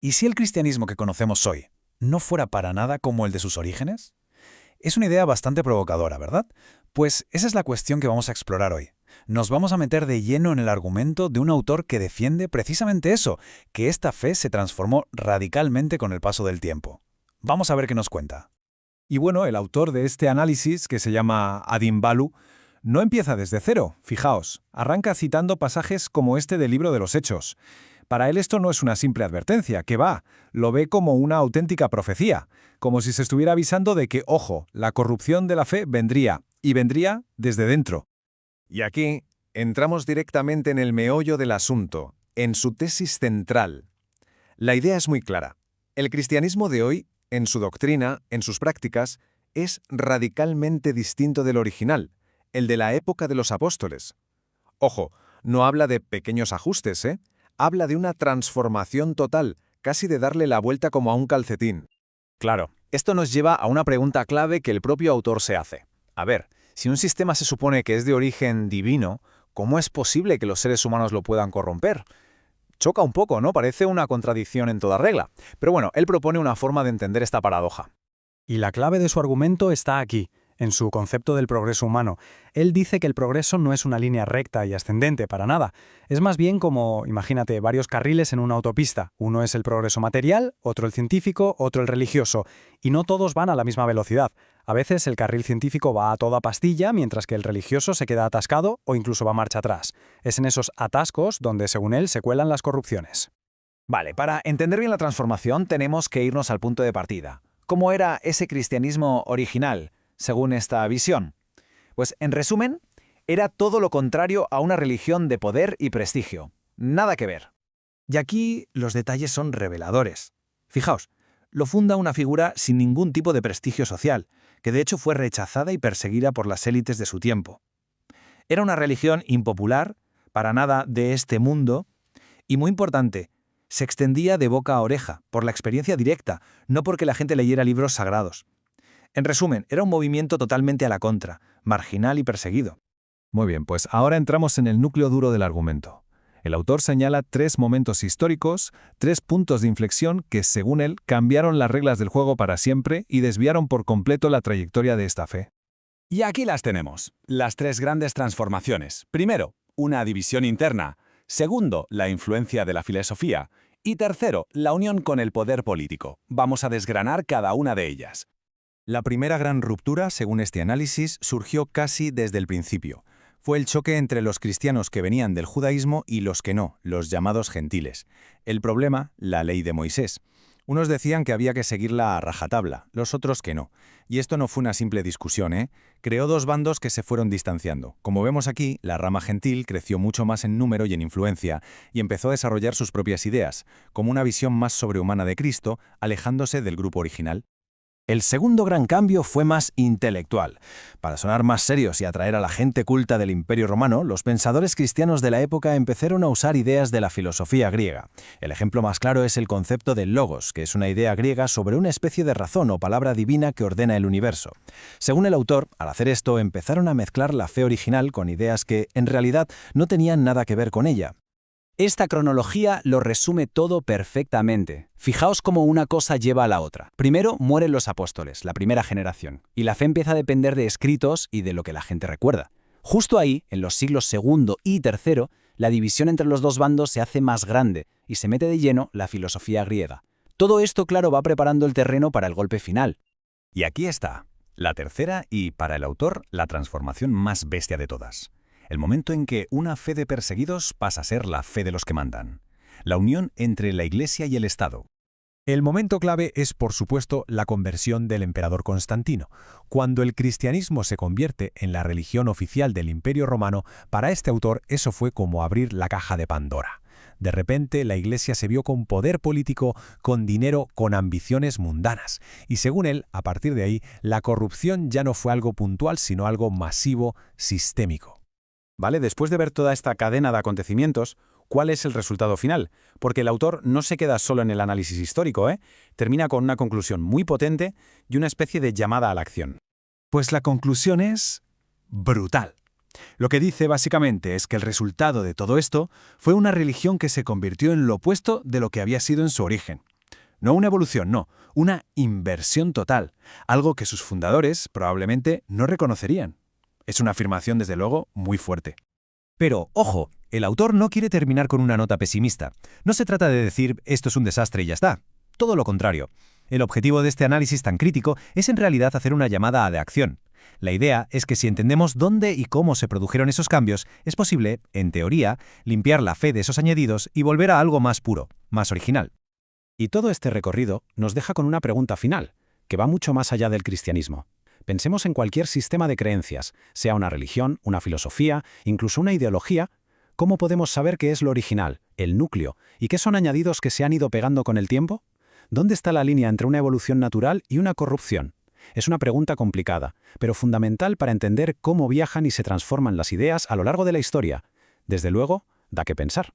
¿Y si el cristianismo que conocemos hoy no fuera para nada como el de sus orígenes? Es una idea bastante provocadora, ¿verdad? Pues esa es la cuestión que vamos a explorar hoy. Nos vamos a meter de lleno en el argumento de un autor que defiende precisamente eso, que esta fe se transformó radicalmente con el paso del tiempo. Vamos a ver qué nos cuenta. Y bueno, el autor de este análisis, que se llama Adin Balu, no empieza desde cero, fijaos, arranca citando pasajes como este del libro de los Hechos. Para él esto no es una simple advertencia, que va, lo ve como una auténtica profecía, como si se estuviera avisando de que, ojo, la corrupción de la fe vendría, y vendría desde dentro. Y aquí entramos directamente en el meollo del asunto, en su tesis central. La idea es muy clara. El cristianismo de hoy, en su doctrina, en sus prácticas, es radicalmente distinto del original, el de la época de los apóstoles. Ojo, no habla de pequeños ajustes, ¿eh? Habla de una transformación total, casi de darle la vuelta como a un calcetín. Claro, esto nos lleva a una pregunta clave que el propio autor se hace. A ver, si un sistema se supone que es de origen divino, ¿cómo es posible que los seres humanos lo puedan corromper? Choca un poco, ¿no? Parece una contradicción en toda regla. Pero bueno, él propone una forma de entender esta paradoja. Y la clave de su argumento está aquí, en su concepto del progreso humano. Él dice que el progreso no es una línea recta y ascendente para nada. Es más bien como, imagínate, varios carriles en una autopista. Uno es el progreso material, otro el científico, otro el religioso. Y no todos van a la misma velocidad. A veces el carril científico va a toda pastilla, mientras que el religioso se queda atascado o incluso va marcha atrás. Es en esos atascos donde, según él, se cuelan las corrupciones. Vale, para entender bien la transformación tenemos que irnos al punto de partida. ¿Cómo era ese cristianismo original, según esta visión? Pues, en resumen, era todo lo contrario a una religión de poder y prestigio. Nada que ver. Y aquí los detalles son reveladores. Fijaos, lo funda una figura sin ningún tipo de prestigio social, que de hecho fue rechazada y perseguida por las élites de su tiempo. Era una religión impopular, para nada de este mundo, y muy importante, se extendía de boca a oreja, por la experiencia directa, no porque la gente leyera libros sagrados. En resumen, era un movimiento totalmente a la contra, marginal y perseguido. Muy bien, pues ahora entramos en el núcleo duro del argumento. El autor señala 3 momentos históricos, 3 puntos de inflexión que, según él, cambiaron las reglas del juego para siempre y desviaron por completo la trayectoria de esta fe. Y aquí las tenemos, las 3 grandes transformaciones. Primero, una división interna. Segundo, la influencia de la filosofía. Y tercero, la unión con el poder político. Vamos a desgranar cada una de ellas. La primera gran ruptura, según este análisis, surgió casi desde el principio. Fue el choque entre los cristianos que venían del judaísmo y los que no, los llamados gentiles. El problema, la ley de Moisés. Unos decían que había que seguirla a rajatabla, los otros que no. Y esto no fue una simple discusión, ¿eh? Creó 2 bandos que se fueron distanciando. Como vemos aquí, la rama gentil creció mucho más en número y en influencia, y empezó a desarrollar sus propias ideas, como una visión más sobrehumana de Cristo, alejándose del grupo original. El segundo gran cambio fue más intelectual. Para sonar más serios y atraer a la gente culta del Imperio Romano, los pensadores cristianos de la época empezaron a usar ideas de la filosofía griega. El ejemplo más claro es el concepto del logos, que es una idea griega sobre una especie de razón o palabra divina que ordena el universo. Según el autor, al hacer esto empezaron a mezclar la fe original con ideas que, en realidad, no tenían nada que ver con ella. Esta cronología lo resume todo perfectamente. Fijaos cómo una cosa lleva a la otra. Primero mueren los apóstoles, la primera generación, y la fe empieza a depender de escritos y de lo que la gente recuerda. Justo ahí, en los siglos segundo y tercero, la división entre los 2 bandos se hace más grande y se mete de lleno la filosofía griega. Todo esto, claro, va preparando el terreno para el golpe final. Y aquí está, la tercera y, para el autor, la transformación más bestia de todas. El momento en que una fe de perseguidos pasa a ser la fe de los que mandan. La unión entre la Iglesia y el Estado. El momento clave es, por supuesto, la conversión del emperador Constantino. Cuando el cristianismo se convierte en la religión oficial del Imperio Romano, para este autor eso fue como abrir la caja de Pandora. De repente, la Iglesia se vio con poder político, con dinero, con ambiciones mundanas. Y según él, a partir de ahí, la corrupción ya no fue algo puntual, sino algo masivo, sistémico. ¿Vale? Después de ver toda esta cadena de acontecimientos, ¿cuál es el resultado final? Porque el autor no se queda solo en el análisis histórico, ¿eh? Termina con una conclusión muy potente y una especie de llamada a la acción. Pues la conclusión es brutal. Lo que dice básicamente es que el resultado de todo esto fue una religión que se convirtió en lo opuesto de lo que había sido en su origen. No una evolución, no, una inversión total, algo que sus fundadores probablemente no reconocerían. Es una afirmación, desde luego, muy fuerte. Pero, ojo, el autor no quiere terminar con una nota pesimista. No se trata de decir esto es un desastre y ya está. Todo lo contrario. El objetivo de este análisis tan crítico es en realidad hacer una llamada a la acción. La idea es que si entendemos dónde y cómo se produjeron esos cambios, es posible, en teoría, limpiar la fe de esos añadidos y volver a algo más puro, más original. Y todo este recorrido nos deja con una pregunta final, que va mucho más allá del cristianismo. Pensemos en cualquier sistema de creencias, sea una religión, una filosofía, incluso una ideología. ¿Cómo podemos saber qué es lo original, el núcleo, y qué son añadidos que se han ido pegando con el tiempo? ¿Dónde está la línea entre una evolución natural y una corrupción? Es una pregunta complicada, pero fundamental para entender cómo viajan y se transforman las ideas a lo largo de la historia. Desde luego, da que pensar.